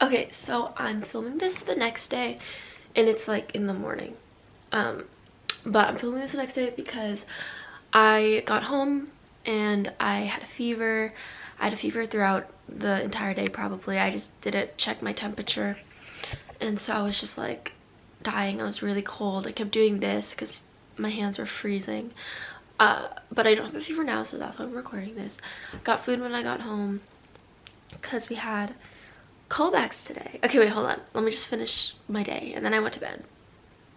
Okay, so I'm filming this the next day and it's like in the morning. But I'm filming this the next day because I got home and I had a fever. I had a fever throughout the entire day probably. I just didn't check my temperature. And so I was just like dying. I was really cold. I kept doing this because my hands were freezing. But I don't have a fever now, so that's why I'm recording this. Got food when I got home because we had callbacks today. Okay, wait, hold on. Let me just finish my day. And then I went to bed.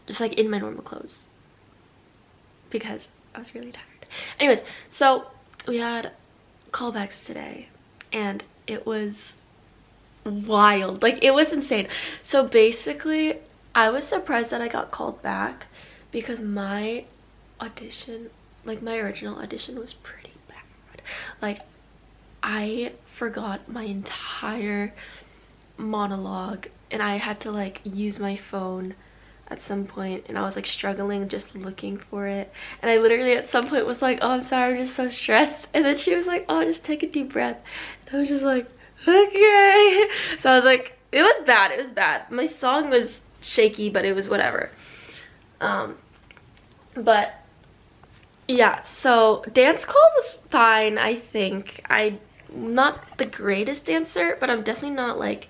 Just like in my normal clothes. Because I was really tired. Anyways, so we had callbacks today. And it was wild. Like, it was insane. So basically, I was surprised that I got called back. Because my audition, like my original audition, was pretty bad. Like, I forgot my entire monologue and I had to like use my phone at some point and I was like struggling just looking for it, and I literally at some point was like, oh, I'm sorry, I'm just so stressed, and then she was like, oh, just take a deep breath, and I was just like, okay. So I was like, it was bad. My song was shaky, but it was whatever. But yeah, so dance call was fine. I think I'm not the greatest dancer, but I'm definitely not like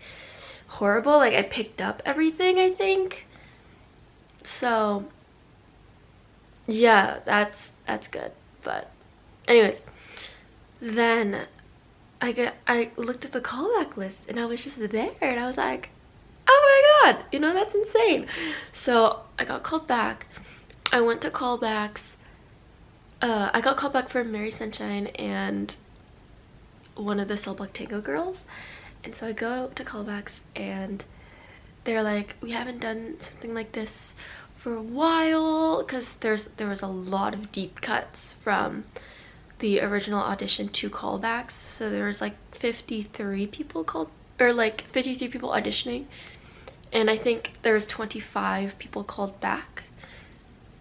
horrible. Like, I picked up everything, I think. So yeah, that's good. But anyways, then I looked at the callback list and I was just there and I was like, oh my god, you know, that's insane. So I got called back. I went to callbacks. I got called back for Mary Sunshine and one of the Cell Block Tango girls. And so I go to callbacks and they're like, we haven't done something like this for a while, because there was a lot of deep cuts from the original audition to callbacks. So there was like 53 people called, or like 53 people auditioning, and I think there was 25 people called back.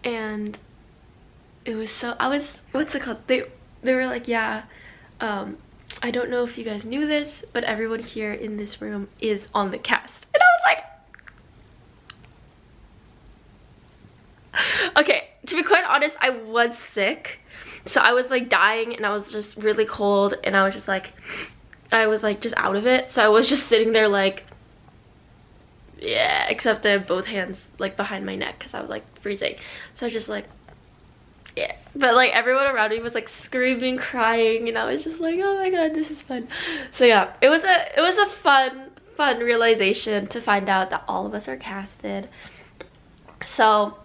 And it was so, I was, what's it called, they were like, yeah, I don't know if you guys knew this, but everyone here in this room is on the cast. And I was like, okay, to be quite honest, I was sick. So I was like dying and I was just really cold and I was just like, just out of it. So I was just sitting there like, yeah, except I have both hands like behind my neck because I was like freezing. So I was just like, yeah. But like everyone around me was like screaming, crying, and I was just like, oh my god, this is fun. So yeah, it was a fun realization to find out that all of us are casted. So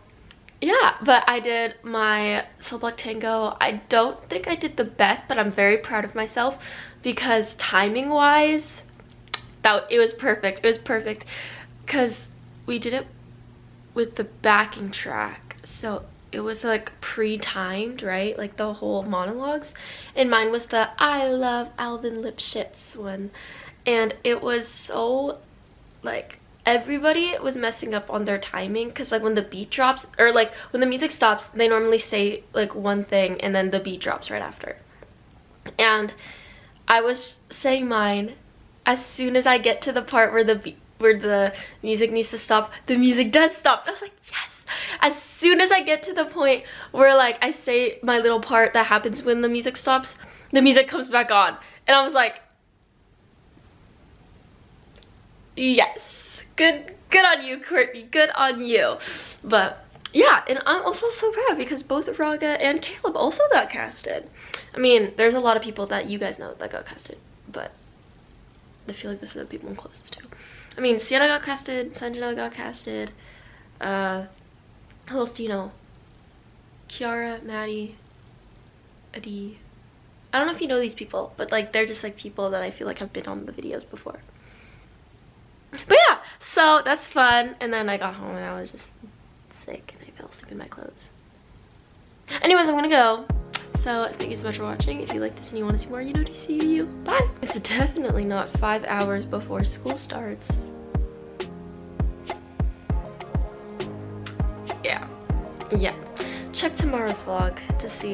yeah, but I did my Cell Block Tango. I don't think I did the best, but I'm very proud of myself because timing wise, it was perfect. It was perfect because we did it with the backing track. So it was like pre-timed, right? Like the whole monologues. And mine was the I love Alvin Lipschitz one. And it was so like, everybody was messing up on their timing because like when the beat drops, or like when the music stops, they normally say like one thing and then the beat drops right after. And I was saying mine as soon as I get to the part where the music needs to stop, the music does stop. I was like, yes. As soon as I get to the point where like I say my little part that happens when the music stops, the music comes back on. And I was like, yes. Good on you, Courtney. Good on you. But yeah, and I'm also so proud because both Raga and Caleb also got casted. I mean, there's a lot of people that you guys know that got casted, but I feel like those are the people I'm closest to. I mean, Sienna got casted, Sanjana got casted, who else do you know? Kiara, Maddie, Adi. I don't know if you know these people, but like they're just like people that I feel like have been on the videos before. But yeah, so that's fun. And then I got home and I was just sick and I fell asleep in my clothes. Anyways, I'm gonna go. So thank you so much for watching. If you like this and you want to see more, you know, to see you. Bye. It's definitely not 5 hours before school starts. Yeah. Check tomorrow's vlog to see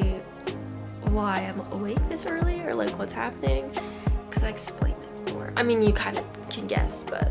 why I'm awake this early or like what's happening, because I explained it more. I mean, you kind of can guess, but